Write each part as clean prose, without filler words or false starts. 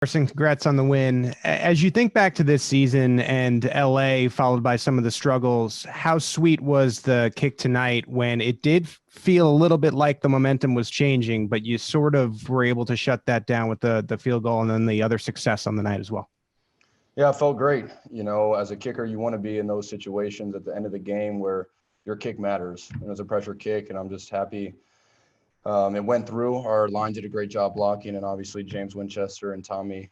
Harrison, congrats on the win. As you think back to this season and LA followed by some of the struggles, how sweet was the kick tonight when it did feel a little bit like the momentum was changing, but you sort of were able to shut that down with the field goal and then the other success on the night as well? Yeah, it felt great. As a kicker, you want to be in those situations at the end of the game where your kick matters. And it was a pressure kick, and I'm just happy it went through. Our line did a great job blocking, and obviously James Winchester and Tommy,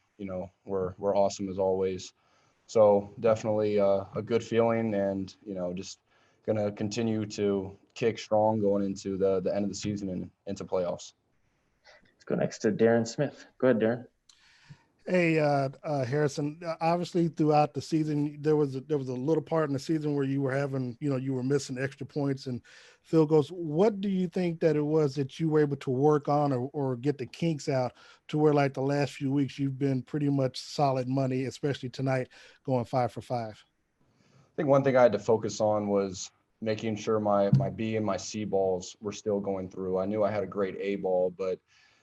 were awesome as always. So definitely a good feeling, and just gonna continue to kick strong going into the end of the season and into playoffs. Let's go next to Darren Smith. Go ahead, Darren. Hey, Harrison. Obviously, throughout the season, there was a little part in the season where you were having, you were missing extra points and field goals. What do you think that it was that you were able to work on or get the kinks out to where, like the last few weeks, you've been pretty much solid money, especially tonight, going 5 for 5? I think one thing I had to focus on was making sure my B and my C balls were still going through. I knew I had a great A ball, but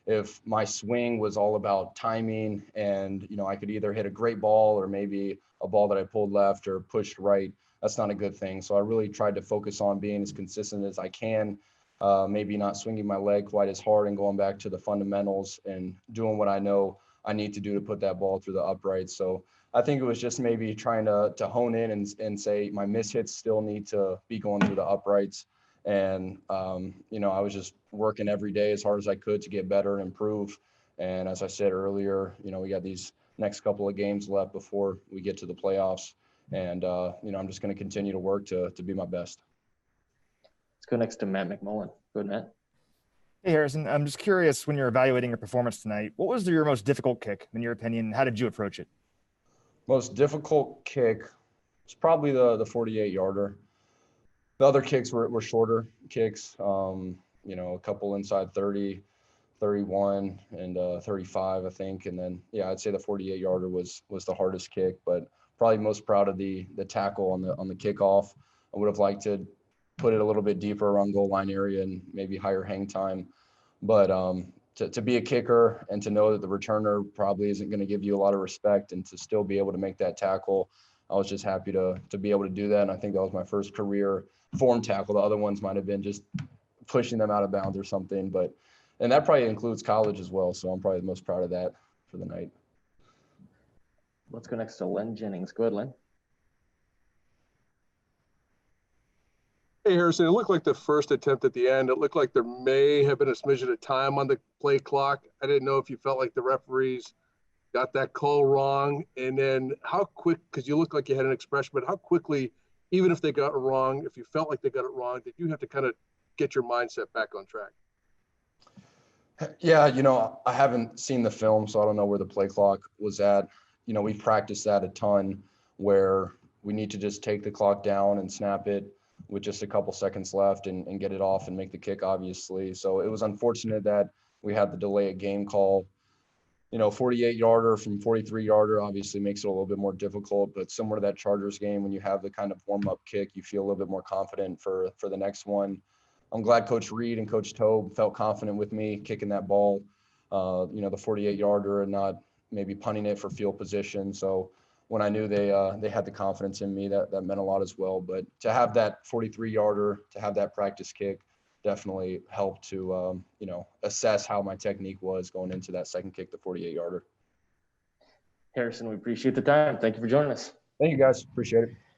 if my swing was all about timing and, I could either hit a great ball or maybe a ball that I pulled left or pushed right, that's not a good thing. So I really tried to focus on being as consistent as I can, maybe not swinging my leg quite as hard and going back to the fundamentals and doing what I know I need to do to put that ball through the uprights. So I think it was just maybe trying to hone in and say my mishits still need to be going through the uprights. And, I was just working every day as hard as I could to get better and improve. And as I said earlier, we got these next couple of games left before we get to the playoffs. And, I'm just going to continue to work to be my best. Let's go next to Matt Mcmullen. Go ahead, Matt. Hey, Harrison, I'm just curious, when you're evaluating your performance tonight, what was your most difficult kick, in your opinion? How did you approach it? Most difficult kick was probably the 48-yarder. The other kicks were shorter kicks, a couple inside 30, 31, and 35, I think. And then, I'd say the 48-yarder was the hardest kick, but probably most proud of the tackle on the kickoff. I would have liked to put it a little bit deeper around goal line area and maybe higher hang time. But to be a kicker and to know that the returner probably isn't going to give you a lot of respect and to still be able to make that tackle, I was just happy to be able to do that. And I think that was my first career form tackle. The other ones might have been just pushing them out of bounds or something, and that probably includes college as well. So I'm probably the most proud of that for the night. Let's go next to Lynn Jennings. Go ahead, Lynn. Hey, Harrison, it looked like the first attempt at the end, it looked like there may have been a smidgen of time on the play clock. I didn't know if you felt like the referees got that call wrong. And then how quick, because you looked like you had an expression, but how quickly, even if they got it wrong, if you felt like they got it wrong, did you have to kind of get your mindset back on track? Yeah, I haven't seen the film, so I don't know where the play clock was at. We've practiced that a ton where we need to just take the clock down and snap it with just a couple seconds left and get it off and make the kick, obviously. So it was unfortunate that we had the delay of game call. 48-yarder from 43-yarder obviously makes it a little bit more difficult, but similar to that Chargers game, when you have the kind of warm-up kick, you feel a little bit more confident for the next one. I'm glad Coach Reed and Coach Tobe felt confident with me kicking that ball, the 48-yarder and not maybe punting it for field position. So when I knew they had the confidence in me, that meant a lot as well. But to have that 43-yarder, to have that practice kick, definitely helped to, assess how my technique was going into that second kick, the 48-yarder. Harrison, we appreciate the time. Thank you for joining us. Thank you, guys. Appreciate it.